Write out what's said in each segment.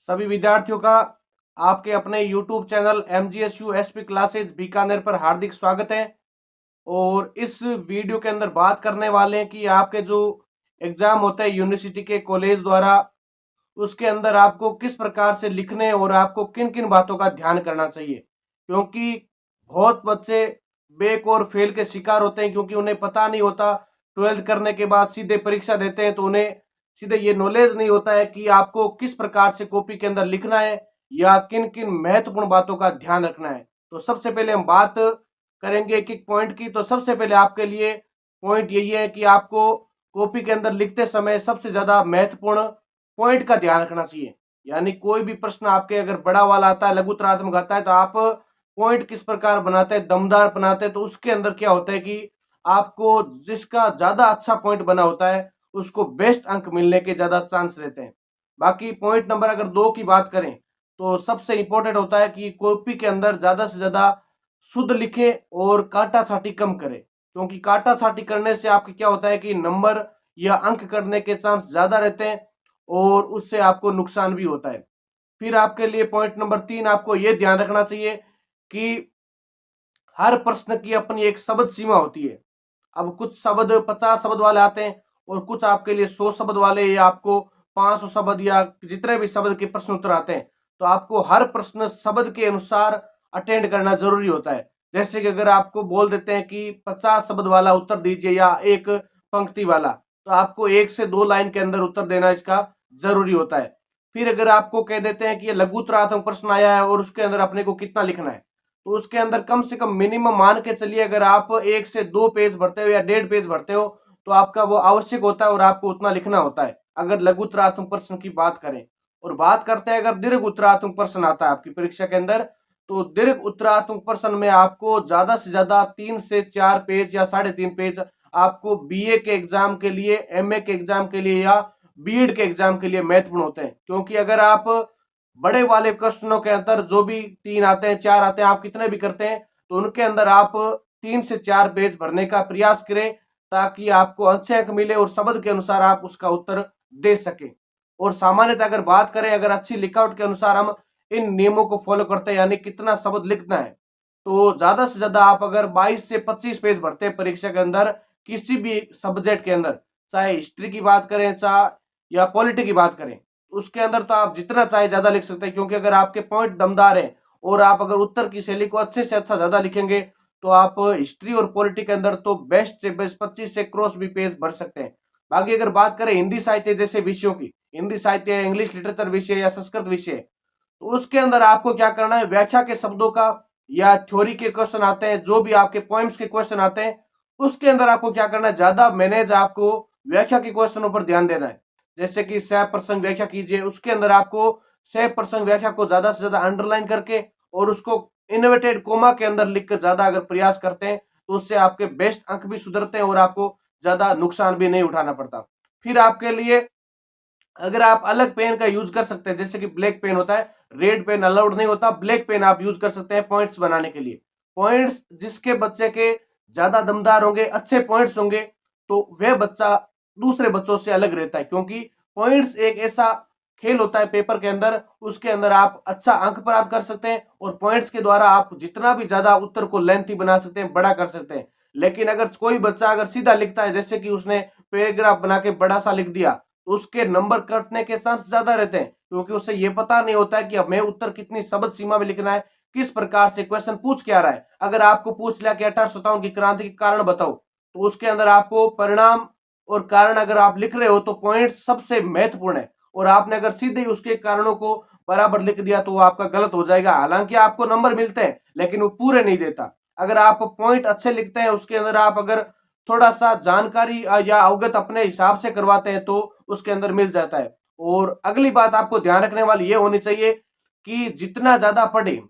सभी विद्यार्थियों का आपके अपने YouTube channel MGSU SP classes Bikaner पर हार्दिक स्वागत है। और इस वीडियो के अंदर बात करने वाले हैं कि आपके जो एग्जाम होते हैं यूनिवर्सिटी के कॉलेज द्वारा, उसके अंदर आपको किस प्रकार से लिखने और आपको किन किन बातों का ध्यान करना चाहिए। क्योंकि बहुत बच्चे बैक और फेल के शिकार होते हैं, क्योंकि उन्हें पता नहीं होता। 12th करने के बाद सीधे परीक्षा देते हैं तो उन्हें सीधे ये नॉलेज नहीं होता है कि आपको किस प्रकार से कॉपी के अंदर लिखना है या किन किन महत्वपूर्ण बातों का ध्यान रखना है। तो सबसे पहले हम बात करेंगे एक एक पॉइंट की। तो सबसे पहले आपके लिए पॉइंट यही है कि आपको कॉपी के अंदर लिखते समय सबसे ज्यादा महत्वपूर्ण पॉइंट का ध्यान रखना चाहिए। यानी कोई भी प्रश्न आपके अगर बड़ा वाला आता है, लघुतरात्मक आता है, तो आप पॉइंट किस प्रकार बनाते हैं, दमदार बनाते हैं। तो उसके अंदर क्या होता है कि आपको जिसका ज्यादा अच्छा पॉइंट बना होता है उसको बेस्ट अंक मिलने के ज्यादा चांस रहते हैं। बाकी पॉइंट नंबर अगर 2 की बात करें तो सबसे इंपॉर्टेंट होता है कि कॉपी के अंदर ज्यादा से ज्यादा शुद्ध लिखें और काटा छाटी कम करें। क्योंकि काटा छाटी करने से आपके क्या होता है कि नंबर या अंक करने के चांस ज्यादा रहते हैं और उससे आपको नुकसान भी होता है। फिर आपके लिए पॉइंट नंबर 3, आपको यह ध्यान रखना चाहिए कि हर प्रश्न की अपनी एक शब्द सीमा होती है। अब कुछ शब्द 50 शब्द वाले आते हैं और कुछ आपके लिए 100 शब्द वाले या आपको 500 शब्द या जितने भी शब्द के प्रश्न उत्तर आते हैं। तो आपको हर प्रश्न शब्द के अनुसार अटेंड करना जरूरी होता है। जैसे कि अगर आपको बोल देते हैं कि 50 शब्द वाला उत्तर दीजिए या एक पंक्ति वाला, तो आपको 1 से 2 लाइन के अंदर उत्तर देना इसका जरूरी होता है। फिर अगर आपको कह देते हैं कि ये लघुतरात्मक प्रश्न आया है और उसके अंदर अपने को कितना लिखना है, तो उसके अंदर कम से कम मिनिमम मान के चलिए अगर आप 1 से 2 पेज भरते हो या 1.5 पेज भरते हो तो आपका वो आवश्यक होता है और आपको उतना लिखना होता है अगर लघु उत्तरात्मक प्रश्न की बात करें। और बात करते हैं अगर दीर्घ उत्तरात्मक प्रश्न आता है आपकी परीक्षा के अंदर, तो दीर्घ उत्तरात्मक प्रश्न में आपको ज्यादा से ज्यादा 3 से 4 पेज या 3.5 पेज आपको बीए के एग्जाम के लिए, एमए के एग्जाम के लिए या बीएड के एग्जाम के लिए महत्वपूर्ण होते हैं। क्योंकि अगर आप बड़े वाले क्वेश्चनों के अंदर जो भी 3 आते हैं 4 आते हैं, आप कितने भी करते हैं, तो उनके अंदर आप 3 से 4 पेज भरने का प्रयास करें ताकि आपको अच्छे अंक मिले और शब्द के अनुसार आप उसका उत्तर दे सके। और सामान्यतः अगर बात करें, अगर अच्छी लिखआउट के अनुसार हम इन नियमों को फॉलो करते हैं, यानी कितना शब्द लिखना है, तो ज्यादा से ज्यादा आप अगर 22 से 25 पेज भरते हैं परीक्षा के अंदर किसी भी सब्जेक्ट के अंदर, चाहे हिस्ट्री की बात करें चाहे या पॉलिटी की बात करें, उसके अंदर तो आप जितना चाहे ज्यादा लिख सकते हैं। क्योंकि अगर आपके पॉइंट दमदार हैं और आप अगर उत्तर की शैली को अच्छे से अच्छा ज्यादा लिखेंगे तो आप हिस्ट्री और पॉलिटी के अंदर तो बेस्ट से बेस्ट 25 से क्रॉस भी पेज भर सकते हैं। बाकी अगर बात करें हिंदी साहित्य जैसे विषयों की, हिंदी साहित्य, इंग्लिश लिटरेचर विषय या संस्कृत विषय, तो उसके अंदर आपको क्या करना है, व्याख्या के शब्दों का या थ्योरी के क्वेश्चन आते हैं, जो भी आपके पॉइंट्स के क्वेश्चन आते हैं, उसके अंदर आपको क्या करना है, ज्यादा मैनेज आपको व्याख्या के क्वेश्चनों पर ध्यान देना है। जैसे कि सह प्रसंग व्याख्या कीजिए, उसके अंदर आपको सह प्रसंग व्याख्या को ज्यादा से ज्यादा अंडरलाइन करके और उसको इन्वर्टेड कोमा के अंदर लिखकर ज्यादा अगर प्रयास करते हैं तो उससे आपके बेस्ट अंक भी सुधरते हैं और आपको ज्यादा नुकसान भी नहीं उठाना पड़ता। फिर आपके लिए अगर आप अलग पेन का यूज कर सकते हैं, जैसे कि ब्लैक पेन होता है, रेड पेन अलाउड नहीं होता, ब्लैक पेन आप यूज कर सकते हैं पॉइंट्स बनाने के लिए। पॉइंट्स जिसके बच्चे के ज्यादा दमदार होंगे, अच्छे पॉइंट्स होंगे, तो वह बच्चा दूसरे बच्चों से अलग रहता है। क्योंकि पॉइंट्स एक ऐसा खेल होता है पेपर के अंदर, उसके अंदर आप अच्छा अंक प्राप्त कर सकते हैं और पॉइंट्स के द्वारा आप जितना भी ज्यादा उत्तर को लेंथी बना सकते हैं, बड़ा कर सकते हैं। लेकिन अगर कोई बच्चा अगर सीधा लिखता है, जैसे कि उसने पैराग्राफ बना के बड़ा सा लिख दिया, तो उसके नंबर कटने के चांस ज्यादा रहते हैं। क्योंकि उसे ये पता नहीं होता है कि हमें उत्तर कितनी शब्द सीमा में लिखना है, किस प्रकार से क्वेश्चन पूछ के आ रहा है। अगर आपको पूछ लिया कि 1857 की क्रांति के कारण बताओ, तो उसके अंदर आपको परिणाम और कारण अगर आप लिख रहे हो तो पॉइंट सबसे महत्वपूर्ण है। और आपने अगर सीधे ही उसके कारणों को बराबर लिख दिया तो वो आपका गलत हो जाएगा। हालांकि आपको नंबर मिलते हैं लेकिन वो पूरे नहीं देता। अगर आप पॉइंट अच्छे लिखते हैं, उसके अंदर आप अगर थोड़ा सा जानकारी या अवगत अपने हिसाब से करवाते हैं तो उसके अंदर मिल जाता है। और अगली बात आपको ध्यान रखने वाली ये होनी चाहिए कि जितना ज्यादा पढ़े,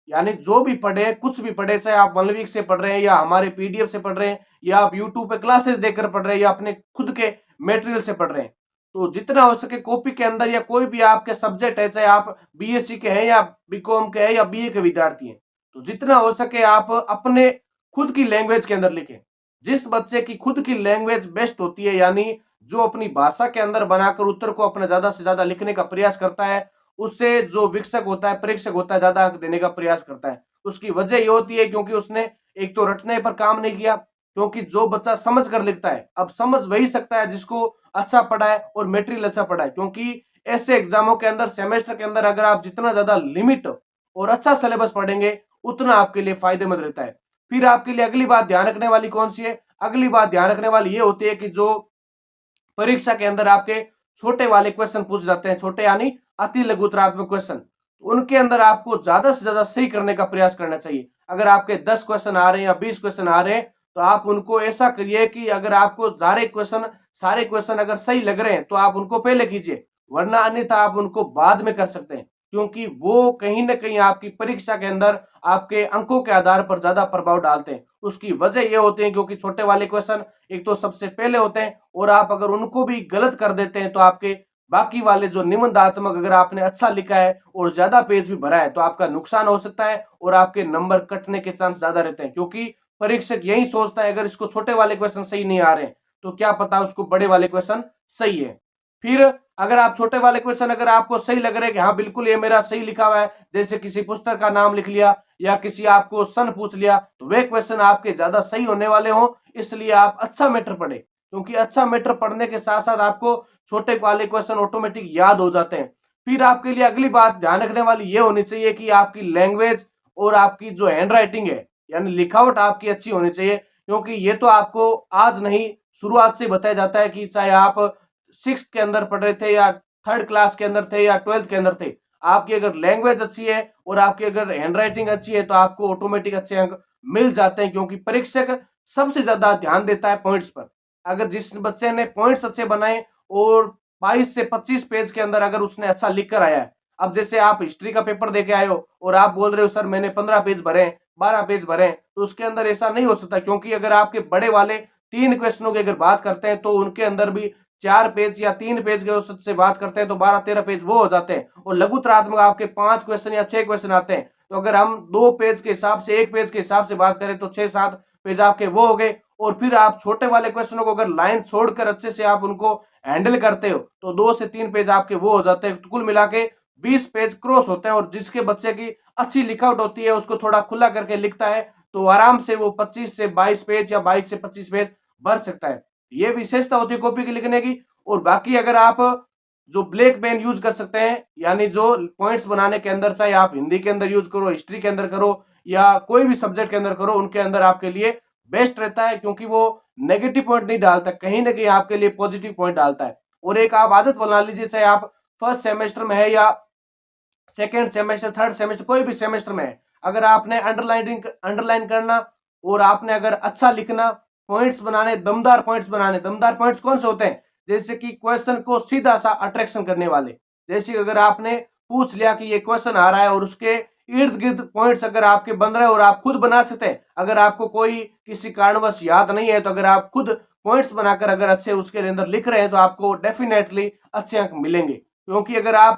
यानी जो भी पढ़े, कुछ भी पढ़े, चाहे आप 1 वीक से पढ़ रहे हैं या हमारे पीडीएफ से पढ़ रहे हैं या आप यूट्यूब पे क्लासेस देकर पढ़ रहे हैं या अपने खुद के मेटेरियल से पढ़ रहे हैं, तो जितना हो सके कॉपी के अंदर या कोई भी आपके सब्जेक्ट है, चाहे आप बीएससी के हैं या बीकॉम के हैं या बीए के विद्यार्थी हैं, तो जितना हो सके आप अपने खुद की लैंग्वेज के अंदर लिखें। जिस बच्चे की खुद की लैंग्वेज बेस्ट होती है, यानी जो अपनी भाषा के अंदर बनाकर उत्तर को अपना ज्यादा से ज्यादा लिखने का प्रयास करता है, उससे जो शिक्षक होता है, परीक्षक होता है, ज्यादा अंक देने का प्रयास करता है। उसकी वजह ये होती है क्योंकि उसने एक तो रटने पर काम नहीं किया, क्योंकि जो बच्चा समझ कर लिखता है, अब समझ वही सकता है जिसको अच्छा पढ़ा है और मटेरियल अच्छा पढ़ा है। क्योंकि ऐसे एग्जामों के अंदर, सेमेस्टर के अंदर अगर आप जितना ज्यादा लिमिट और अच्छा सिलेबस पढ़ेंगे उतना आपके लिए फायदेमंद रहता है। फिर आपके लिए अगली बात ध्यान रखने वाली कौन सी है? अगली बात ध्यान रखने वाली ये होती है कि जो परीक्षा के अंदर आपके छोटे वाले क्वेश्चन पूछ जाते हैं, छोटे यानी अति लघुतरात्मक क्वेश्चन, उनके अंदर आपको ज्यादा से ज्यादा सही करने का प्रयास करना चाहिए। अगर आपके 10 क्वेश्चन आ रहे हैं या 20 क्वेश्चन आ रहे हैं तो आप उनको ऐसा करिए कि अगर आपको सारे क्वेश्चन अगर सही लग रहे हैं तो आप उनको पहले कीजिए, वरना अन्यथा आप उनको बाद में कर सकते हैं, क्योंकि वो कहीं ना कहीं आपकी परीक्षा के अंदर आपके अंकों के आधार पर ज्यादा प्रभाव डालते हैं। उसकी वजह ये होती है क्योंकि छोटे वाले क्वेश्चन एक तो सबसे पहले होते हैं, और आप अगर उनको भी गलत कर देते हैं तो आपके बाकी वाले जो निबंधात्मक, अगर आपने अच्छा लिखा है और ज्यादा पेज भी भरा है तो आपका नुकसान हो सकता है और आपके नंबर कटने के चांस ज्यादा रहते हैं। क्योंकि परीक्षक यही सोचता है अगर इसको छोटे वाले क्वेश्चन सही नहीं आ रहे हैं तो क्या पता उसको बड़े वाले क्वेश्चन सही है। फिर अगर आप छोटे वाले क्वेश्चन अगर आपको सही लग रहे हैं कि हाँ बिल्कुल ये मेरा सही लिखा हुआ है, जैसे किसी पुस्तक का नाम लिख लिया या किसी आपको सन पूछ लिया, तो वे क्वेश्चन आपके ज्यादा सही होने वाले हों, इसलिए आप अच्छा मैटर पढ़े, क्योंकि अच्छा मैटर पढ़ने के साथ साथ आपको छोटे वाले क्वेश्चन ऑटोमेटिक याद हो जाते हैं। फिर आपके लिए अगली बात ध्यान रखने वाली ये होनी चाहिए कि आपकी लैंग्वेज और आपकी जो हैंड राइटिंग है यानी लिखावट आपकी अच्छी होनी चाहिए, क्योंकि ये तो आपको आज नहीं शुरुआत से बताया जाता है कि चाहे आप 6th के अंदर पढ़ रहे थे या 3rd क्लास के अंदर थे या 12th के अंदर थे, आपकी अगर लैंग्वेज अच्छी है और आपकी अगर हैंड राइटिंग अच्छी है तो आपको ऑटोमेटिक अच्छे अंक मिल जाते हैं। क्योंकि परीक्षक सबसे ज्यादा ध्यान देता है पॉइंट्स पर। अगर जिस बच्चे ने पॉइंट्स अच्छे बनाए और 22 से 25 पेज के अंदर अगर उसने अच्छा लिख कर आया है, अब जैसे आप हिस्ट्री का पेपर देके आए हो और आप बोल रहे हो सर मैंने 15 पेज भरे, 12 पेज भरे, तो उसके अंदर ऐसा नहीं हो सकता। क्योंकि अगर आपके बड़े वाले 3 क्वेश्चनों की अगर बात करते हैं तो उनके अंदर भी 4 पेज या 3 पेज के औसत से बात करते हैं तो 12-13 पेज वो हो जाते हैं, और लघुतरात्मक आपके 5 क्वेश्चन या 6 क्वेश्चन आते हैं। तो अगर हम 2 पेज के हिसाब से, 1 पेज के हिसाब से बात करें तो 6-7 पेज आपके वो हो गए। और फिर आप छोटे वाले क्वेश्चनों को अगर लाइन छोड़कर अच्छे से आप उनको हैंडल करते हो तो 2 से 3 पेज आपके वो हो जाते हैं। तो कुल मिला के 20 पेज क्रॉस होते हैं, और जिसके बच्चे की अच्छी लिखावट होती है उसको थोड़ा खुला करके लिखता है तो आराम से वो 25 से 22 पेज या 22 से 25 पेज भर सकता है। ये विशेषता होती है कॉपी के लिखने की। और बाकी अगर आप जो ब्लैक पेन यूज कर सकते हैं, यानी जो पॉइंट्स बनाने के अंदर, चाहे आप हिंदी के अंदर यूज करो, हिस्ट्री के अंदर करो या कोई भी सब्जेक्ट के अंदर करो, उनके अंदर आपके लिए बेस्ट रहता है, क्योंकि वो नेगेटिव पॉइंट नहीं डालता, कहीं ना कहीं आपके लिए पॉजिटिव पॉइंट डालता है। और एक आप आदत बना लीजिए, चाहे आप फर्स्ट सेमेस्टर में है या सेकेंड सेमेस्टर, थर्ड सेमेस्टर, कोई भी सेमेस्टर में है, अगर आपने अंडरलाइन करना और आपने अगर अच्छा लिखना, पॉइंट्स बनाने, दमदार पॉइंट्स बनाने। दमदार पॉइंट्स कौन से होते हैं? जैसे कि क्वेश्चन को सीधा सा अट्रैक्शन करने वाले। जैसे अगर आपने पूछ लिया कि ये क्वेश्चन आ रहा है और उसके इर्द गिर्द पॉइंट्स अगर आपके बन रहे हैं और आप खुद बना सकते हैं, अगर आपको कोई किसी कारणवश याद नहीं है तो अगर आप खुद पॉइंट्स बनाकर अगर अच्छे उसके अंदर लिख रहे हैं तो आपको डेफिनेटली अच्छे अंक मिलेंगे। क्योंकि अगर आप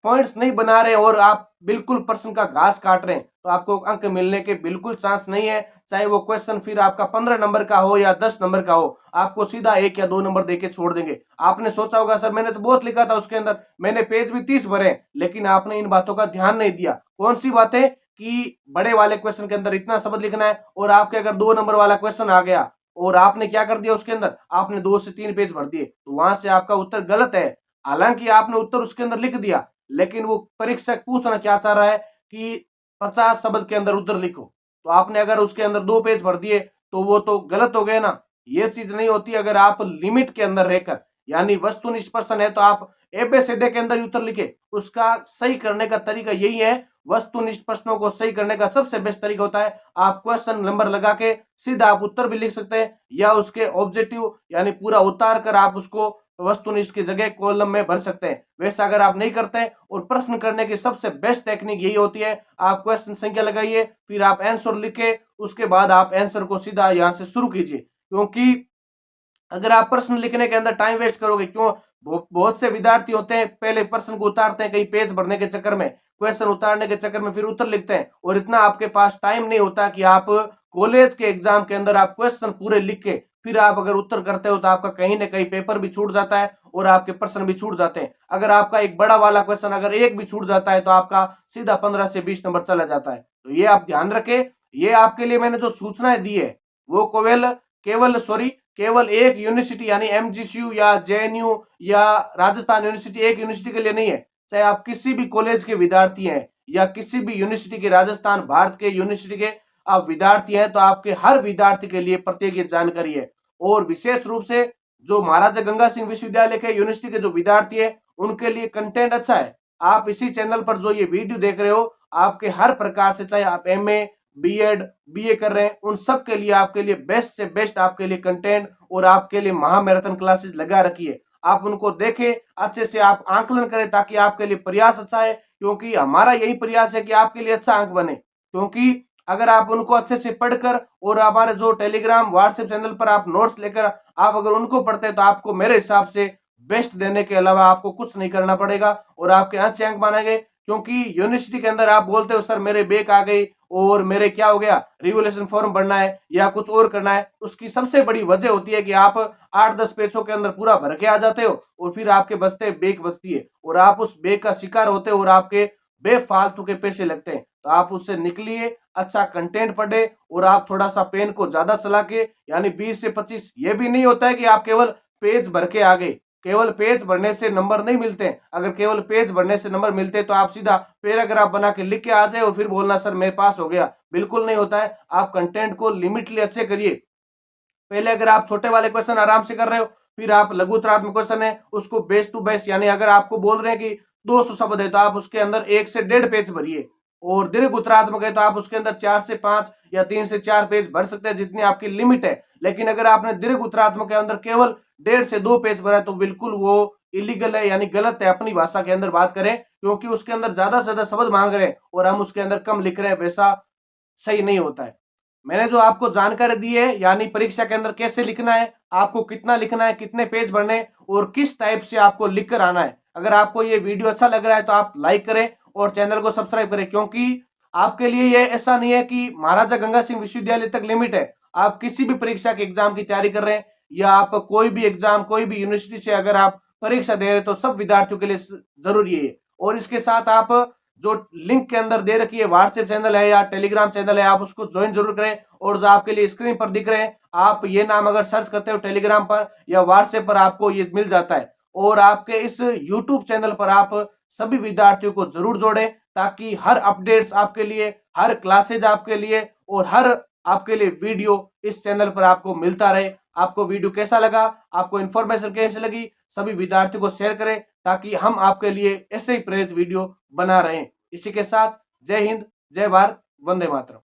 पॉइंट्स नहीं बना रहे और आप बिल्कुल प्रश्न का घास काट रहे हैं तो आपको अंक मिलने के बिल्कुल चांस नहीं है। चाहे वो क्वेश्चन फिर आपका 15 नंबर का हो या 10 नंबर का हो, आपको सीधा 1 या 2 नंबर देके छोड़ देंगे। आपने सोचा होगा सर मैंने तो बहुत लिखा था उसके अंदर, मैंने पेज भी 30 भरे, लेकिन आपने इन बातों का ध्यान नहीं दिया। कौन सी बातें? कि बड़े वाले क्वेश्चन के अंदर इतना शब्द लिखना है और आपके अगर 2 नंबर वाला क्वेश्चन आ गया और आपने क्या कर दिया, उसके अंदर आपने 2 से 3 पेज भर दिए, तो वहां से आपका उत्तर गलत है। हालांकि आपने उत्तर उसके अंदर लिख दिया, लेकिन वो परीक्षक पूछना क्या चाह रहा है कि 50 शब्द के अंदर उत्तर लिखो, तो आपने अगर उसके अंदर 2 पेज भर दिए तो वो तो गलत हो गए ना। ये चीज नहीं होती। अगर आप लिमिट के अंदर रहकर, यानी वस्तुनिष्ठ प्रश्न है तो आप एबीसीडी के अंदर ही उत्तर लिखे, उसका सही करने का तरीका यही है। वस्तुनिष्ठ प्रश्नों को सही करने का सबसे बेस्ट तरीका होता है आप क्वेश्चन नंबर लगा के सीधा आप उत्तर भी लिख सकते हैं, या उसके ऑब्जेक्टिव यानी पूरा उतार कर आप उसको वस्तुनिष्ठ की जगह कॉलम में भर सकते हैं। वैसा अगर आप नहीं करते हैं, और प्रश्न करने की सबसे बेस्ट टेक्निक यही होती है, आप क्वेश्चन संख्या लगाइए, फिर आप आंसर लिखे, उसके बाद आप आंसर को सीधा यहां से शुरू कीजिए। क्योंकि अगर आप प्रश्न लिखने के अंदर टाइम वेस्ट करोगे, क्यों बहुत से विद्यार्थी होते हैं पहले प्रश्न को उतारते हैं, कहीं पेज भरने के चक्कर में, क्वेश्चन उतारने के चक्कर में फिर उत्तर लिखते हैं, और इतना आपके पास टाइम नहीं होता कि आप कॉलेज के एग्जाम के अंदर आप क्वेश्चन पूरे लिख के फिर आप अगर उत्तर करते हो तो आपका कहीं ना कहीं पेपर भी छूट जाता है और आपके प्रश्न भी छूट जाते हैं। अगर आपका एक बड़ा वाला क्वेश्चन अगर एक भी छूट जाता है तो आपका सीधा 15 से 20 नंबर चला जाता है। तो ये आप ध्यान रखें। ये आपके लिए मैंने जो सूचनाएं दी है वो केवल एक यूनिवर्सिटी यानी एमजीसीयू या जेएनयू या राजस्थान यूनिवर्सिटी एक यूनिवर्सिटी के लिए नहीं है। चाहे आप किसी भी कॉलेज के विद्यार्थी हैं या किसी भी यूनिवर्सिटी के, राजस्थान भारत के यूनिवर्सिटी के आप विद्यार्थी हैं, तो आपके हर विद्यार्थी के लिए प्रत्येक ये जानकारी है। और विशेष रूप से जो महाराजा गंगा सिंह विश्वविद्यालय के यूनिवर्सिटी के जो विद्यार्थी है उनके लिए कंटेंट अच्छा है। आप इसी चैनल पर जो ये वीडियो देख रहे हो, आपके हर प्रकार से, चाहे आप एमए, बीएड, बीए कर रहे हैं, उन सब के लिए आपके लिए बेस्ट से बेस्ट आपके लिए कंटेंट और आपके लिए महामैराथन क्लासेस लगा रखी है। आप उनको देखें, अच्छे से आप आंकलन करें ताकि आपके लिए प्रयास अच्छा है, क्योंकि हमारा यही प्रयास है कि आपके लिए अच्छा अंक बने। क्योंकि अगर आप उनको अच्छे से पढ़कर और हमारे जो टेलीग्राम व्हाट्सएप चैनल पर आप नोट्स लेकर आप अगर उनको पढ़ते हैं तो आपको मेरे हिसाब से बेस्ट देने के अलावा आपको कुछ नहीं करना पड़ेगा और आपके अच्छे अंक बनेंगे। क्योंकि यूनिवर्सिटी के अंदर आप बोलते हो सर मेरे बैक आ गई और मेरे क्या हो गया, रिवोल्यूशन फॉर्म भरना है या कुछ और करना है, उसकी सबसे बड़ी वजह होती है कि आप 8-10 पेजों के अंदर पूरा भर के आ जाते हो और फिर आपके बचते बैक बचती है और आप उस बैक का शिकार होते हो और आपके बेफालतू के पैसे लगते हैं। तो आप उससे निकलिए, अच्छा कंटेंट पढ़े और आप थोड़ा सा पेन को ज्यादा चला के, यानी 20 से 25, ये भी नहीं होता है कि आप केवल पेज भर के आ गए। केवल पेज भरने से नंबर नहीं मिलते। अगर केवल पेज भरने से नंबर मिलते तो आप सीधा पैराग्राफ बना के लिख के आ जाए और फिर बोलना सर मैं पास हो गया। बिल्कुल नहीं होता है। आप कंटेंट को लिमिटली अच्छे करिए। पहले अगर आप छोटे वाले क्वेश्चन आराम से कर रहे हो, फिर आप लघुतरात्मक क्वेश्चन है उसको बेस टू बेस, यानी अगर आपको बोल रहे हैं कि 200 शब्द है तो आप उसके अंदर 1 से 1.5 पेज भरिए। और दीर्घ उत्तरात्मक है तो आप उसके अंदर 4 से 5 या 3 से 4 पेज भर सकते हैं, जितनी आपकी लिमिट है। लेकिन अगर आपने दीर्घ उत्तरात्मक के अंदर केवल 1.5 से 2 पेज भरा है तो बिल्कुल वो इलीगल है, यानी गलत है। अपनी भाषा के अंदर बात करें, क्योंकि उसके अंदर ज्यादा से ज्यादा शब्द मांग रहे हैं और हम उसके अंदर कम लिख रहे हैं, वैसा सही नहीं होता है। मैंने जो आपको जानकारी दी है, यानी परीक्षा के अंदर कैसे लिखना है, आपको कितना लिखना है, कितने पेज भरने और किस टाइप से आपको लिख कर आना है। अगर आपको ये वीडियो अच्छा लग रहा है तो आप लाइक करें और चैनल को सब्सक्राइब करें, क्योंकि आपके लिए ये ऐसा नहीं है कि महाराजा गंगा सिंह विश्वविद्यालय तक लिमिट है। आप किसी भी परीक्षा के एग्जाम की तैयारी कर रहे हैं या आप कोई भी एग्जाम कोई भी यूनिवर्सिटी से अगर आप परीक्षा दे रहे हैं तो सब विद्यार्थियों के लिए जरूरी है। और इसके साथ आप जो लिंक के अंदर दे रखी है व्हाट्सएप चैनल है या टेलीग्राम चैनल है, आप उसको ज्वाइन जरूर करें। और जो आपके लिए स्क्रीन पर दिख रहे हैं, आप ये नाम अगर सर्च करते हो टेलीग्राम पर या व्हाट्सएप पर आपको ये मिल जाता है। और आपके इस यूट्यूब चैनल पर आप सभी विद्यार्थियों को जरूर जोड़ें, ताकि हर अपडेट्स आपके लिए, हर क्लासेज आपके लिए और हर आपके लिए वीडियो इस चैनल पर आपको मिलता रहे। आपको वीडियो कैसा लगा, आपको इन्फॉर्मेशन कैसी लगी, सभी विद्यार्थियों को शेयर करें ताकि हम आपके लिए ऐसे ही प्रेरित वीडियो बना रहे हैं। इसी के साथ जय हिंद, जय भारत, वंदे मातरम।